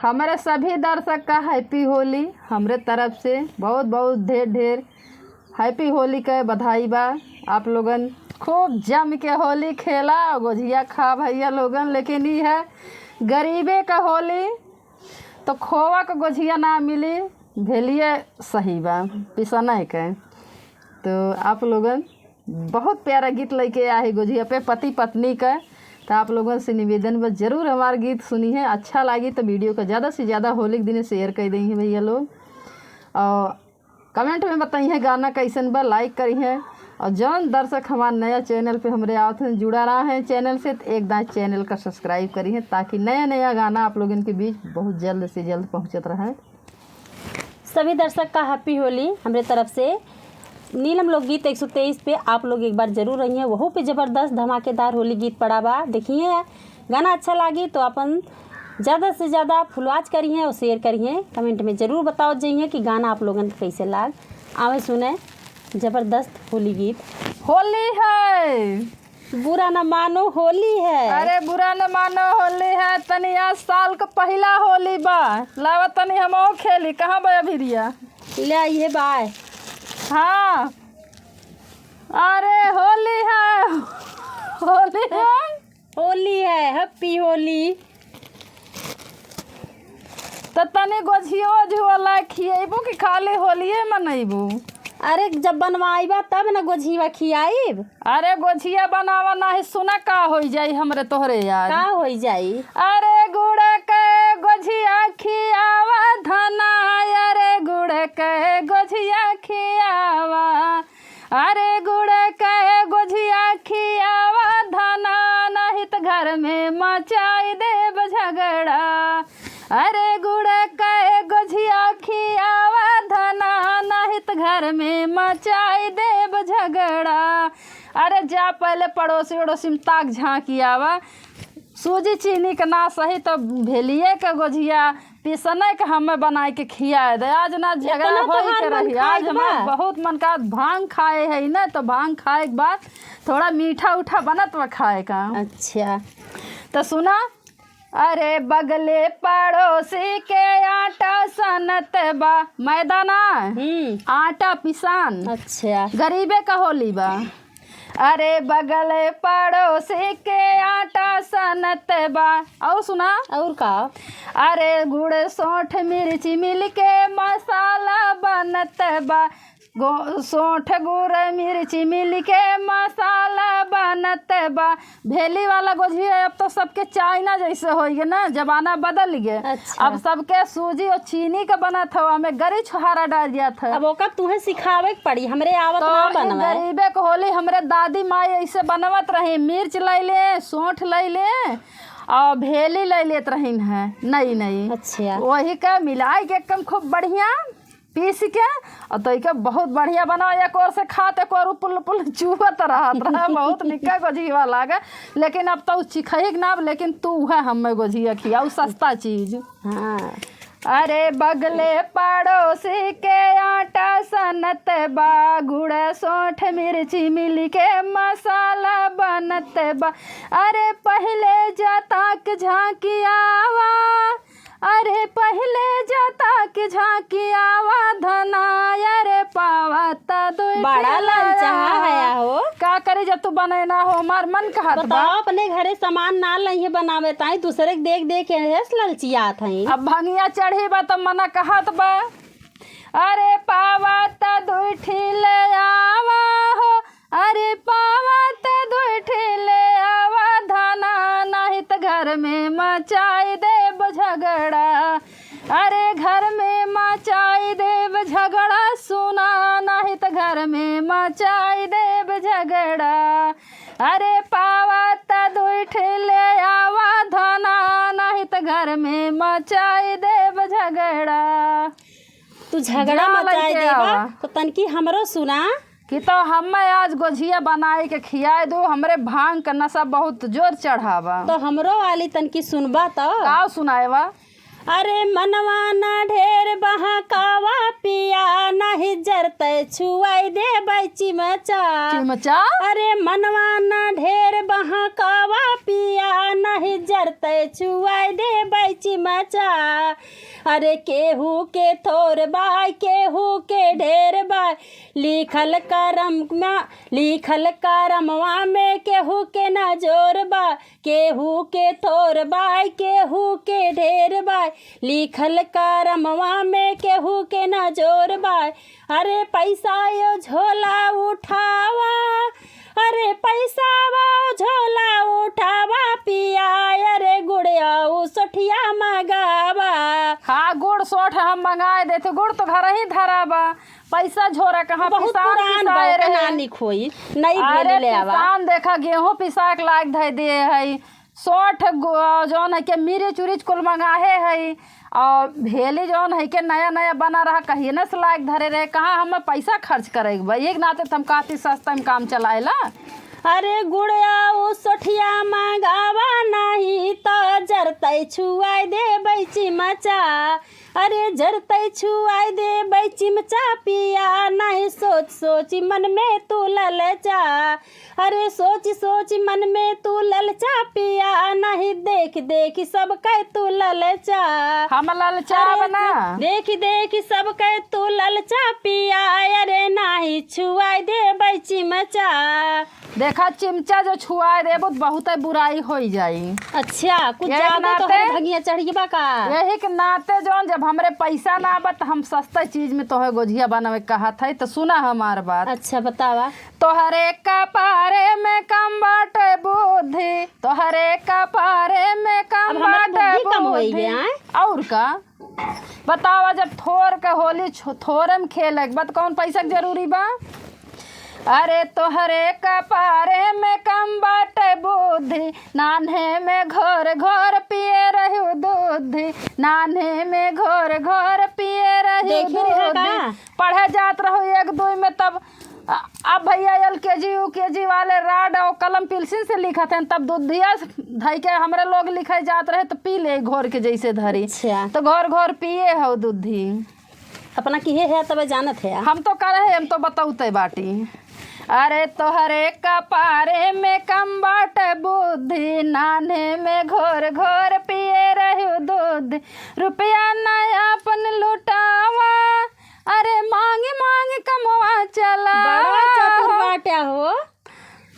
हमारे सभी दर्शक का हैप्पी होली। हमरे तरफ से बहुत बहुत ढेर ढेर हैप्पी होली के बधाई बा। आप लोगन खूब जम के होली खेला, गुझिया खा भैया लोगन। लेकिन ये है गरीबे का होली, तो खोवा का गुझिया ना मिली भेलिए सही बा पिसने के। तो आप लोगन बहुत प्यारा गीत लेके आए गुझिया पे पति पत्नी का। तो आप लोगों से निवेदन बस ज़रूर हमारा गीत सुनी है। अच्छा लगी तो वीडियो को ज़्यादा से ज़्यादा होली के दिन शेयर कर देंगे भैया लोग। और कमेंट में बताइए गाना कैसन बा, लाइक करी है। और जौन दर्शक हमारे नया चैनल पे हमारे आवत जुड़ा रहा है चैनल से, तो एक दाएँ चैनल का सब्सक्राइब करी है ताकि नया नया गाना आप लोगों के बीच बहुत जल्द से जल्द पहुँचत रहे। सभी दर्शक का हैप्पी होली हमारे तरफ से। नीलम लोकगीत 123 पे आप लोग एक बार जरूर रहिए। वहाँ पे ज़बरदस्त धमाकेदार होली गीत पड़ा बा, देखिए। गाना अच्छा लगी तो अपन ज़्यादा से ज़्यादा फुलवाच करिए और शेयर करिए। कमेंट में ज़रूर बताओ जाइए कि गाना आप लोगन को कैसे लाग। आवे सुने ज़बरदस्त होली गीत। होली है बुरा न मानो होली है। अरे बुरा न मानो होली है। तनी आज साल का पहला होली बा, लावा तनी हम खेली। कहाँ बा भिरिया ले आइए बाय। हाँ अरे होली है, होली है, होली है, हैप्पी होली। तो तनी गोझियो झुला खिएबू कि खाली होलिए मनैबू? अरे जब बनवाइबा तब न गोझिया खियाइब। अरे गोझिया बनावा नाही सुना का हो जाई हमरे तोहरे यार। का हो जाई? अरे गुड़ के गोझिया खियावा धना, अरे गुड़ के गोझिया खियावा, अरे गुड़ के गोझिया खियावा धना, नहीं तो घर में मचाई देब झगड़ा। अरे गुड़ के गोझिया खियावा धना, नहीं तो घर में मचाई देब झगड़ा। अरे जा पहले पड़ोसी उड़ोसी में ताक झाँकी आवा। सूजी चीनी के ना सही तो भेलिए के गोझिया पिसने के हमें बनाए के खिया दे। आज ना झगड़ा हो के रही। आज हमारा बहुत मन का भांग खाए है ना, तो भांग खाए के बाद थोड़ा मीठा उठा बनत व खाए का। अच्छा तो सुना, अरे बगले पड़ोसी के आटा सनत बा, मैदाना आटा पिसान। अच्छा गरीबे का होली बा। अरे बगले पड़ोसी के आटा सनत बा। और सुना और का? अरे गुड़ सौंठ मिर्ची मिल के मसाला बनत बा। सौंठ गुड़ मिर्ची मिल के मसाला बनत बा। भेली वाला गोझिया अब तो सबके चाइना जैसे हो गए ना, जमाना बदल गए। अच्छा। अब सबके सूजी और चीनी का बनत हो, हमें गरी छुहारा डाल दिया था। अब ओका तुम्हें सिखावे के पड़ी, हमरे आवत तो ना बनवा। गरीबे को होली हमरे दादी माँ ऐसे बनवत रही। मिर्च ले ले, सौंठ ले ले और भेली ले लेत रही है नई नई। अच्छा वही का मिलाई के एकदम खूब बढ़िया पीस के और तो का बहुत बढ़िया बना। एक और से खाते एक और पुल पुल चूहत रहत रहा। बहुत निका गोझिया लागे। लेकिन अब तो चिखई ना, लेकिन तू है हमें गोझिया खिया सस्ता चीज। हाँ अरे बगले पड़ोसी के आटा सनत बा, गुड़ सौंठ मिर्ची मिल के मसाला बनत बा। अरे पहले जाता के झांकियावा, अरे पहले जाता के झांकियावा धना, अरे पावा दो बड़ा ललचा है हो। का करे जब तू बने ना हो हमार मन कहत बा। बताओ अपने घरे सामान ना लइहे बनावे ताई दूसरे के देख देख के ललचियात हैं। अब भंगिया चढ़ी बा तो मना कहत बा। अरे पावा त दुठी ले आवा हो, अरे पावा त दुठी ले आवा धना, नहीं तो घर में मचाई देब झगड़ा। अरे घर में मचाई देब झगड़ा, सुना नहीं तो घर में मचाई देब झगड़ा। अरे पावा त दुठी ले आवा धना, नहीं तो घर में मचाई देब झगड़ा। तू झगड़ा मचाई देबा तो तनकी हमरो सुना कि तो हमें आज गोझिया बनाए के खियाए दो। हमरे भांग का नशा बहुत जोर चढ़ावा। तो हमरो वाली तनकी सुनबा तो का सुनाएवा? अरे मनवा न ढेर बहकावा पिया नहीं जरते छुआई दे बैची मचा। चिमचा अरे मनवा न ढेर बहकावा पिया नहीं जरते छुआई दे बैची मचा। अरे केहू के थोर बाय केहू के ढेर बाय लिखल करमवा में केहू के न जोर बा। केहू के थोर बाय केहू के ढेर बाय लिखल करमवा में केहू के न जोर बाय। अरे पैसा यो झोला उठावा अरे पैसा वो झोला उठावा पिया अरे गुड़िया सोठिया मंगावा। हाँ गुड़ सोठ हम मंगाए देते, गुड़ तो घर ही धरा बा, पैसा झोरा कहाँ बहुत पुरान नानी खोई नहीं अरे ले आवा। किसान देखा गेहूं पिसा के लायक धै दे है, सोठ जौन है के मिर्च उरिच कुल मंगाहे है और भेली जौन है के नया नया बना रहा कहीं न से लायक धरे रहे, कहाँ हम पैसा खर्च करेगा भाई, एक नाते हम काफी सस्ता में काम चलाएला। अरे गुड़िया सोठिया मंगावा नहीं तो जरते छुआई दे बैची मचा। अरे जरते छुआई दे बैची मचा पिया नहीं सोच सोच मन में तू ललचा। अरे सोच सोच मन में तू ललचा पिया नहीं देख देख सब कह तू ललचा। हम ललचा बना देख देख सब कह तू ललचा पिया अरे नहीं छुआई दे बैची मचा। देखा चिमचा जो छुआ दे बहुत बुराई हो जाई। अच्छा कुछ ज्यादा तो है भगिया चढ़ी बा का। यही के नाते जौन जब हमरे पैसा ना बा तो हम सस्ता चीज में तोहे गोझिया बनावे कहा था, तो सुना हमार बात। अच्छा बतावा। तोहरे कपारे में कम बाटे बुद्धि, तोहरे कपारे में कम बाटे बुद्धि और का बतावा। जब थोर के होली थोरे में खेले बत कौन पैसा के जरूरी बा। अरे तोहरे कपारे में कम बाटे बुद्धि, नान्हे में घोर घोर पिए रहू दूध, नान्हे में घोर घोर पिए रहू दूध। पढ़े जात रहो एक दो में, तब अब भैया LKG UKG वाले राड और कलम पेंसिल से लिखत हैं, तब दूधिया धई के हमरे लोग लिखे जात रहे तो पी ले घोर के जैसे धरी। तो घोर घोर पिए हो दूधी अपना किहे है तब जानत है। हम तो करे हम तो बताऊते बाटी। अरे तोहरे कपारे में कम बाटे बुद्धि, नान्हे में घोर घोर पिए रहू दूध। रुपया नया अपन लुटावा अरे मांग मांग कमवा चला। बाटा हो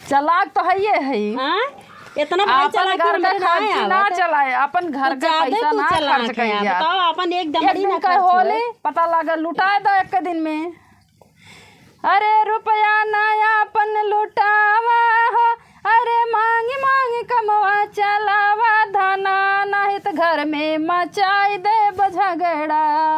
चलाक तो है ये है। इतना बड़ा चला घर का खर्च ना चलाए, अपन घर का पैसा ना खर्च करिए। बताओ अपन एक दमड़ी ना खर्च होले पता लगा लुटाए दो एक दिन में। अरे रुपया नया अपन लुटावा हो अरे मांग मांग कमवा चलावा। धना नहीं तो घर में मचाई दे झगड़ा।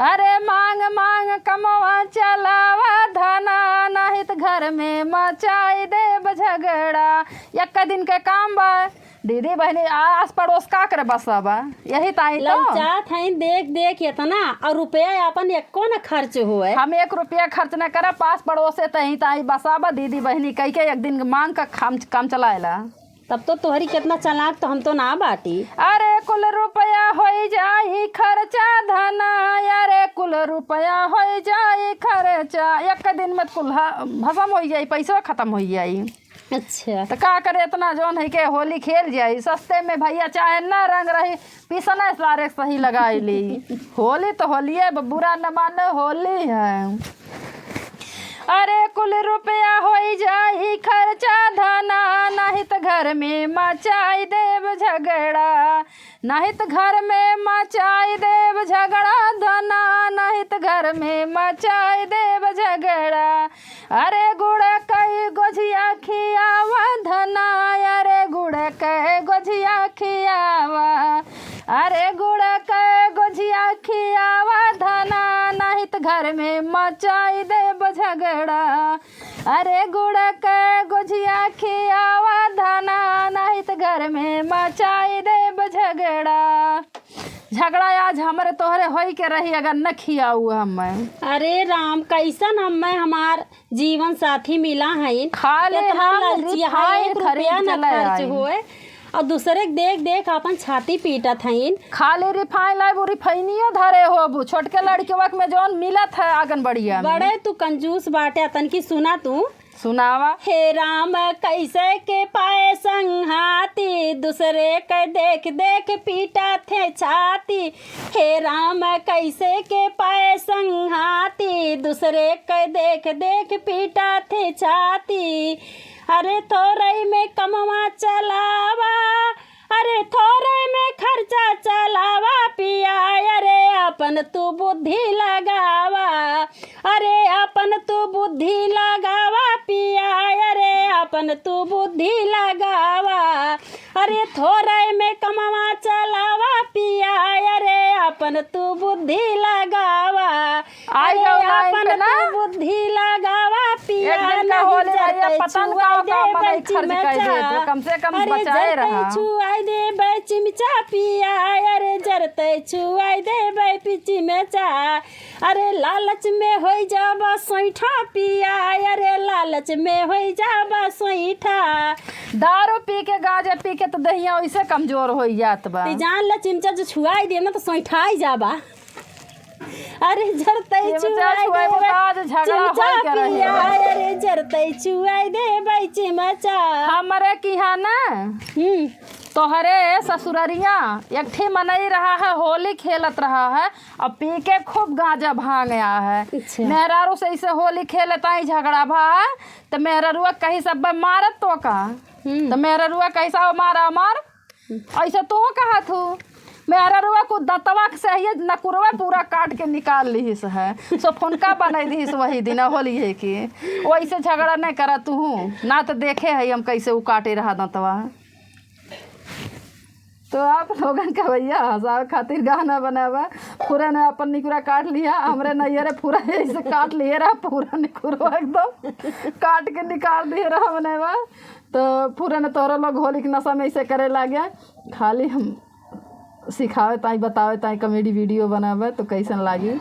अरे मांग मांग कमवा चलावा, धना नहीं तो घर में मचाई दे झगड़ा। एक दिन के काम बा दीदी बहनी आस पड़ोस का करे बसाबा यही ताई तो चाहत है। देख देख इतना और रुपया अपन एको न खर्च हुए। हम 1 रुपया खर्च न करे, पास पड़ोस तही ताई बसाबा दीदी बहनी कह के एक दिन मांग का काम चलाएला। तब तो तोहरी कितना चलाक तो हम तो ना बाटी। अरे कुल रुपया हो जाई खर्चा धना, अरे कुल रुपया हो जाई खर्चा। एक दिन में कुल भसम हो जाई, पैसा खत्म हो जाई। अच्छा तो का करे इतना जौन है के होली खेल जाई सस्ते में भैया, चाहे ना रंग रही पीसना सारे सही लगाई ली। होली तो होली है, बुरा न मानो होली है। अरे कुल रुपया हो जाई खर्चा धना, नहीं तो घर में मचाई देव झगड़ा। नहीं तो घर में मचाई देव झगड़ा धना, नहीं तो घर में मचाई देव झगड़ा। अरे गुड़ कई गोझिया खियावा धना, अरे गुड़ कई गोझिया खियावा। अरे गुड़ कई गोझिया खियावा धना, नहीं तो घर में मचाई देव झगड़ा। अरे गुड़ कई गोझिया खियावा धना, नहीं तो घर में मचाई देव झगड़ा। झगड़ा आज हमारे तोहरे होई के रही अगर न खियाऊ हम। अरे राम कैसन हमें हमार जीवन साथी मिला है, खाली हम रुपया न खर्च हुए और दूसरे के देख देख अपन छाती पीटत हईन। खाली रिफाइन लाई वो रिफाइनियो धरे हो छोटके लड़के वक्त में जौन मिलत है आंगन बढ़िया में। बड़े तू कंजूस बाटे तन की सुना तू। सुनावा। हे राम कैसे के पाए संघाती, दूसरे के देख देख पीटा थे छाती। हे राम कैसे के पाए संघाती, दूसरे के देख देख पीटा थे छाती। अरे थोड़े में कमवा चलावा, अरे थोड़े में खर्चा चलावा पिया, अरे अपन तू बुद्धि लगावा, अरे अपन तू बुद्धि लगावा पिया, अरे अपन तू बुद्धि लगावा। अरे थोड़े में कमवा चलावा पिया, अरे अपन तू बुद्धि लगावा, अरे अपन तू बुद्धि लगावा पिया। कम से कम बचाए रहा। छुआई दे बे चिमचा पिया, अरे जरते छुआई दे बे पिची में चा। अरे लालच में हो जाबा सोईठा पिया, अरे लालच में हो जाबा सोईठा। दारू पी के गांजा पी के तो दहिया वैसे कमजोर हो जात बा। जान ल चिमचा जो छुआई दे ना तो सोईठाई जाबा। अरे जरते छुआई दे चिमचा पिया, अरे जरते छुआई दे बे चिमचा। हमारे की है ना तोहरे ससुररिया एक ठे मनई रहा है, होली खेलत रहा है और पी के खूब गांजा भांग आया है। मेहरारू से ऐसे होली खेलता ही झगड़ा भा तो मेहरारुआ कहीं सब मारत तो का तो मेहरारुआ कैसा मारा मार ऐसे तू कहा थू। मेहरारुआ को दतवा से ही नकुरवा पूरा काट के निकाल लीस है, सो फुनका बना दीस वही दिन होली है कि वैसे झगड़ा नहीं करा तू ना तो देखे है हम कैसे वो काटे रहा दतवा। तो आप लोगन का भैया हंसावे खातिर गाना बनावा। पूरा ने अपन निकुरा काट लिया, हमरे नैयरे पूरा ऐसे काट लिए रहा, पूरा निकुरवा एकदम काट के निकाल दिए रहा बनावा। तो पूरा ने तोहरा लोग होली के नशा में ऐसे करे लगे। खाली हम सिखावे ताई बतावे ताई कॉमेडी वीडियो बनावे तो कैसन लागी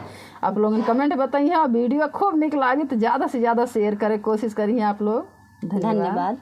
आप लोगन कमेंट बताइए। वीडियो खूब निक लागी तो ज़्यादा से ज़्यादा शेयर करे कोशिश करिए आप लोग। धन्यवाद।